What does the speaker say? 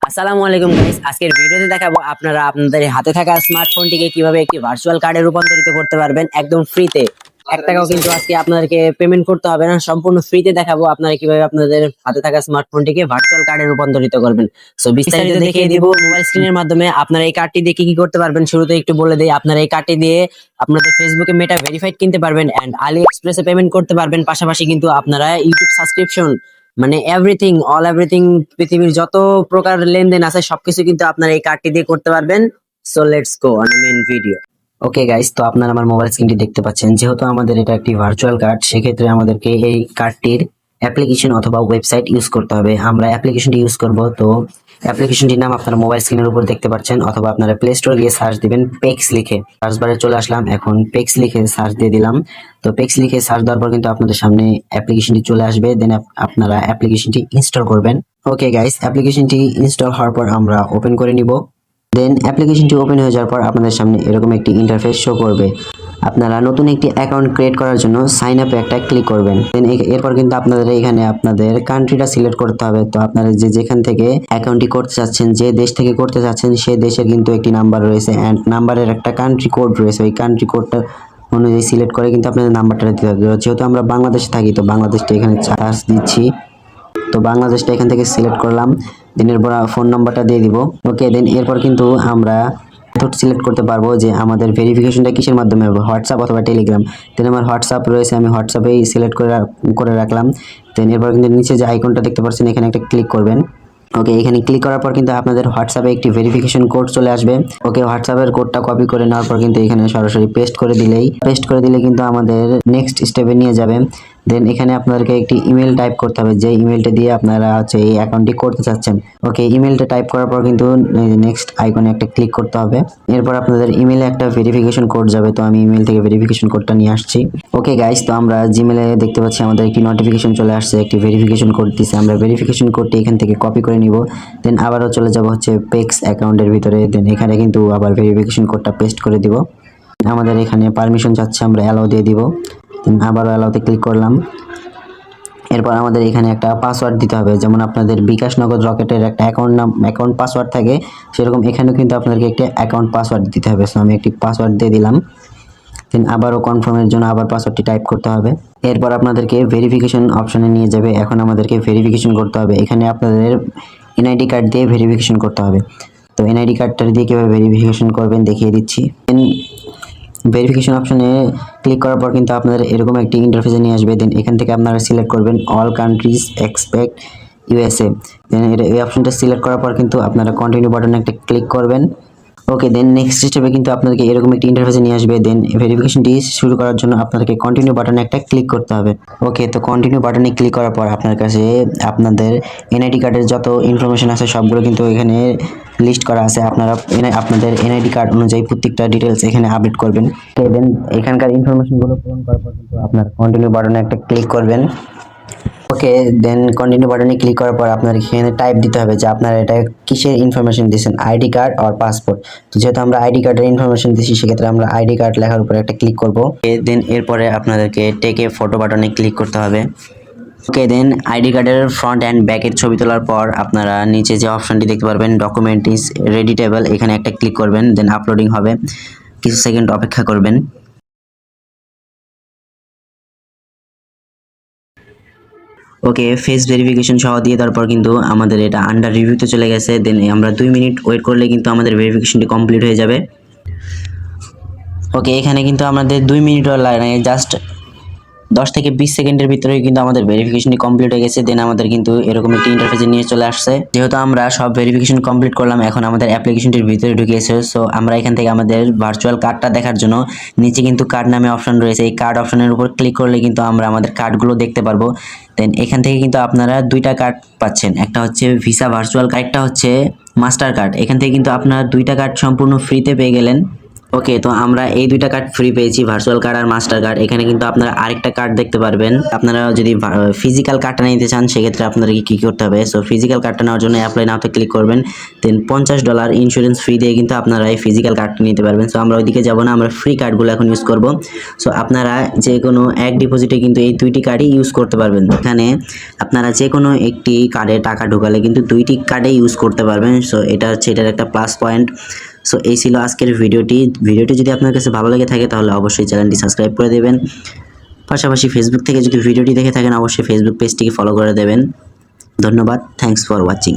আসসালামু আলাইকুম গাইস, আজকের ভিডিওতে দেখাবো আপনারা আপনাদের হাতে থাকা স্মার্টফোনটিকে কিভাবে একটি ভার্চুয়াল কার্ডে রূপান্তরিত করতে পারবেন একদম ফ্রিতে। 1 টাকাও কিন্তু আজকে আপনাদেরকে পেমেন্ট করতে হবে না, সম্পূর্ণ ফ্রিতে দেখাবো আপনারা কিভাবে আপনাদের হাতে থাকা স্মার্টফোনটিকে ভার্চুয়াল কার্ডে রূপান্তরিত করবেন। সো বিস্তারিত দেখিয়ে দিব মোবাইল স্ক্রিনের মাধ্যমে। আপনারা এই কার্ডটি দিয়ে কি কি করতে পারবেন শুরুতে একটু বলে দেই। আপনারা এই কার্ডটি দিয়ে আপনাদের ফেসবুকে মেটা ভেরিফাইড কিনতে পারবেন এন্ড আলি এক্সপ্রেসে পেমেন্ট করতে পারবেন। পাশাপাশি কিন্তু আপনারা ইউটিউব সাবস্ক্রিপশন মানে এভরিথিং পৃথিবীর যত প্রকার লেনদেন আছে সবকিছু কিন্তু আপনারা এই কার্ডটি দিয়ে করতে পারবেন। So let's go on main video. Okay guys, তো আপনারা আমার মোবাইল স্ক্রিনটি দেখতে পাচ্ছেন। যেহেতু আমাদের এটা একটি ভার্চুয়াল কার্ড, সেক্ষেত্রে আমাদেরকে এই কার্ডটির অ্যাপ্লিকেশন অথবা ওয়েবসাইট ইউজ করতে হবে। আমরা অ্যাপ্লিকেশনটি ইউজ করব। তো অ্যাপ্লিকেশনটির নাম আপনারা মোবাইল স্ক্রিনের উপর দেখতে পাচ্ছেন, অথবা আপনারা প্লে স্টোরে গিয়ে সার্চ দিবেন পেক্স লিখে। সার্চ বারে চলে আসলাম, এখন পেক্স লিখে সার্চ দিয়ে দিলাম। তো পেক্স লিখে সার্চ দেওয়ার পর কিন্তু আপনাদের সামনে অ্যাপ্লিকেশনটি চলে আসবে। দেন আপনারা অ্যাপ্লিকেশনটি ইনস্টল করবেন। ওকে গাইস, অ্যাপ্লিকেশনটি ইনস্টল হওয়ার পর আমরা ওপেন করে নিব। দেন অ্যাপ্লিকেশনটি ওপেন হয়ে যাওয়ার পর আপনাদের সামনে এরকম একটি ইন্টারফেস শো করবে। আপনারা নতুন একটি অ্যাকাউন্ট ক্রিয়েট করার জন্য সাইন আপে একটা ক্লিক করবেন। দেন এরপর কিন্তু আপনাদের এখানে আপনাদের কান্ট্রিটা সিলেক্ট করতে হবে। তো আপনারা যেখান থেকে অ্যাকাউন্টটি করতে চাচ্ছেন, যে দেশ থেকে করতে চাচ্ছেন, সেই দেশের কিন্তু একটি নাম্বার রয়েছে অ্যান্ড নাম্বারের একটা কান্ট্রি কোড রয়েছে। ওই কান্ট্রি কোডটা অনুযায়ী সিলেক্ট করে কিন্তু আপনাদের নাম্বারটা দিতে হবে। যেহেতু আমরা বাংলাদেশে থাকি, তো বাংলাদেশটা এখানে চার্জ দিচ্ছি। তো বাংলাদেশটা এখান থেকে সিলেক্ট করলাম। দেন এরপর ফোন নাম্বারটা দিয়ে দিব। ওকে, দেন এরপর কিন্তু আমরা মেথড সিলেক্ট করতে পারবো যে আমাদের ভেরিফিকেশনটা কিসের মাধ্যমে হবে, হোয়াটসঅ্যাপ অথবা টেলিগ্রাম। দেন আমার হোয়াটসঅ্যাপ রয়েছে, আমি হোয়াটসঅ্যাপেই সিলেক্ট করে রাখলাম। দেন এরপর কিন্তু নিচে যে আইকনটা দেখতে পাচ্ছেন, এখানে একটা ক্লিক করবেন। ওকে, এখানে ক্লিক করার পর কিন্তু আপনাদের হোয়াটসঅ্যাপে একটি ভেরিফিকেশন কোড চলে আসবে। ওকে, হোয়াটসঅ্যাপের কোডটা কপি করে নেওয়ার পর কিন্তু এখানে সরাসরি পেস্ট করে দিলে কিন্তু আমাদের নেক্সট স্টেপে নিয়ে যাবে। দেন এখানে আপনাদেরকে একটি ইমেল টাইপ করতে হবে, যে ইমেলটা দিয়ে আপনারা হচ্ছে এই অ্যাকাউন্টটি করতে চাচ্ছেন। ওকে, ইমেলটা টাইপ করার পর কিন্তু নেক্সট আইকনে একটা ক্লিক করতে হবে। এরপর আপনাদের ইমেলে একটা ভেরিফিকেশন কোড যাবে। তো আমি ইমেল থেকে ভেরিফিকেশন কোডটা নিয়ে আসছি। ওকে গাইস, তো আমরা জিমেলে দেখতে পাচ্ছি আমাদের একটি নোটিফিকেশন চলে আসছে, একটি ভেরিফিকেশন কোড দিচ্ছে। আমরা ভেরিফিকেশন কোডটি এখান থেকে কপি করে নিব। দেন আবারও চলে যাব হচ্ছে পেক্স অ্যাকাউন্টের ভিতরে। দেন এখানে কিন্তু আবার ভেরিফিকেশন কোডটা পেস্ট করে দিব। আমাদের এখানে পারমিশন চাচ্ছে, আমরা অ্যালাউ দিয়ে দিব। দেন আবারও অ্যালাউতে ক্লিক করলাম। এরপর আমাদের এখানে একটা পাসওয়ার্ড দিতে হবে, যেমন আপনাদের বিকাশ নগদ রকেটের একটা অ্যাকাউন্ট পাসওয়ার্ড থাকে, সেরকম এখানেও কিন্তু আপনাদেরকে একটা অ্যাকাউন্ট পাসওয়ার্ড দিতে হবে। সো আমি একটি পাসওয়ার্ড দিয়ে দিলাম। দেন আবারও কনফার্মের জন্য আবার পাসওয়ার্ডটি টাইপ করতে হবে। এরপর আপনাদেরকে ভেরিফিকেশন অপশনে নিয়ে যাবে। এখন আমাদেরকে ভেরিফিকেশন করতে হবে। এখানে আপনাদের এনআইডি কার্ড দিয়ে ভেরিফিকেশন করতে হবে। তো এনআইডি কার্ডটা দিয়ে কীভাবে ভেরিফিকেশন করবেন দেখিয়ে দিচ্ছি। ভেরিফিকেশন অপশনে ক্লিক করার পর কিন্তু আপনাদের এরকম একটি ইন্টারফেসে নিয়ে আসবে। দেন এখান থেকে আপনারা সিলেক্ট করবেন অল কান্ট্রিজ এক্সপেক্ট ইউএসএ। দেন এই অপশনটা সিলেক্ট করার পর কিন্তু আপনারা কন্টিনিউ বাটনে একটা ক্লিক করবেন। ওকে, দেন নেক্সট স্টেপে কিন্তু আপনাদেরকে এরকম একটি ইন্টারফেসে নিয়ে আসবে। দেন ভেরিফিকেশনটি শুরু করার জন্য আপনাদেরকে কন্টিনিউ বাটনে একটা ক্লিক করতে হবে। ওকে, তো কন্টিনিউ বাটনে ক্লিক করার পর আপনার কাছে আপনাদের এনআইডি কার্ডের যত ইনফরমেশন আছে সবগুলো কিন্তু এখানে লিস্ট করা আছে। আপনারা আপনাদের এনআইডি কার্ড অনুযায়ী প্রত্যেকটা ডিটেলস এখানে আপডেট করবেন। দেন এখানকার ইনফরমেশনগুলো পূরণ করার পর কিন্তু আপনার কন্টিনিউ বাটনে একটা ক্লিক করবেন। ওকে, দেন কন্টিনিউ বাটনে ক্লিক করার পর আপনার এখানে টাইপ দিতে হবে যে আপনারা এটা কিসের ইনফরমেশন দিয়েছেন, আইডি কার্ড আর পাসপোর্ট। তো যেহেতু আমরা আইডি কার্ডের ইনফরমেশন দিচ্ছি, সেক্ষেত্রে আমরা আইডি কার্ড লেখার উপরে একটা ক্লিক করব। দেন এরপরে আপনাদেরকে টেক এ ফটো বাটনে ক্লিক করতে হবে। ওকে, দেন আইডি কার্ডের ফ্রন্ট অ্যান্ড ব্যাকের ছবি তোলার পর আপনারা নিচে যে অপশনটি দেখতে পারবেন ডকুমেন্ট ইজ রেডিটেবল, এখানে একটা ক্লিক করবেন। দেন আপলোডিং হবে, কিছু সেকেন্ড অপেক্ষা করবেন। ওকে, ফেস ভেরিফিকেশন সহ দিয়ে তারপর কিন্তু আমাদের এটা আন্ডার রিভিউতে চলে গেছে। দেন আমরা 2 মিনিট ওয়েট করলে কিন্তু আমাদের ভেরিফিকেশনটি কমপ্লিট হয়ে যাবে। ওকে, এখানে কিন্তু আমাদের 2 মিনিটও লাগে না, জাস্ট 10 থেকে 20 সেকেন্ডের ভিতরে কিন্তু আমাদের ভেরিফিকেশনটি কমপ্লিট হয়ে গেছে। দেন আমাদের কিন্তু এরকম একটি ইন্টারফেসে নিয়ে চলে আসছে। যেহেতু আমরা সব ভেরিফিকেশন কমপ্লিট করলাম, এখন আমাদের অ্যাপ্লিকেশনটির ভিতরে ঢুকিয়েছে। সো আমরা এখান থেকে আমাদের ভার্চুয়াল কার্ডটা দেখার জন্য নিচে কিন্তু কার্ড নামে অপশন রয়েছে, এই কার্ড অপশনের উপর ক্লিক করলে কিন্তু আমরা আমাদের কার্ডগুলো দেখতে পারবো। দেন এখান থেকে কিন্তু আপনারা 2টা কার্ড পাচ্ছেন, একটা হচ্ছে ভিসা ভার্চুয়াল কার্ড, একটা হচ্ছে মাস্টার কার্ড। এখান থেকে কিন্তু আপনারা 2টা কার্ড সম্পূর্ণ ফ্রিতে পেয়ে গেলেন। ওকে, তো আমরা এই দুইটা কার্ড ফ্রি পেয়েছি, ভার্চুয়াল কার্ড আর মাস্টার কার্ড। এখানে কিন্তু আপনারা আরেকটা কার্ড দেখতে পারবেন। আপনারা যদি ফিজিক্যাল কার্ডটা নিতে চান সেক্ষেত্রে আপনাদেরকে কি করতে হবে? সো ফিজিক্যাল কার্ডটা নেওয়ার জন্য অ্যাপ্লাই নাওতে ক্লিক করবেন, দেন $50 ইন্স্যুরেন্স ফ্রি দিয়ে কিন্তু আপনারা এই ফিজিক্যাল কার্ডটা নিতে পারবেন। সো আমরা ওইদিকে যাব না, আমরা ফ্রি কার্ডগুলো এখন ইউজ করব। সো আপনারা যে কোনো এক ডিপোজিটে কিন্তু এই দুইটি কার্ডই ইউজ করতে পারবেন। এখানে আপনারা যে কোনো একটি কার্ডে টাকা ঢোকালে কিন্তু দুইটি কার্ডে ইউজ করতে পারবেন। সো এটা হচ্ছে এটার একটা প্লাস পয়েন্ট। সো এই ছিল আজকের ভিডিওটি যদি আপনার কাছে ভালো লেগে থাকে তাহলে অবশ্যই চ্যানেলটি সাবস্ক্রাইব করে দেবেন। পাশাপাশি ফেসবুক থেকে যদি ভিডিওটি দেখে থাকেন অবশ্যই ফেসবুক পেজটিকে ফলো করে দেবেন। ধন্যবাদ, থ্যাঙ্কস ফর ওয়াচিং।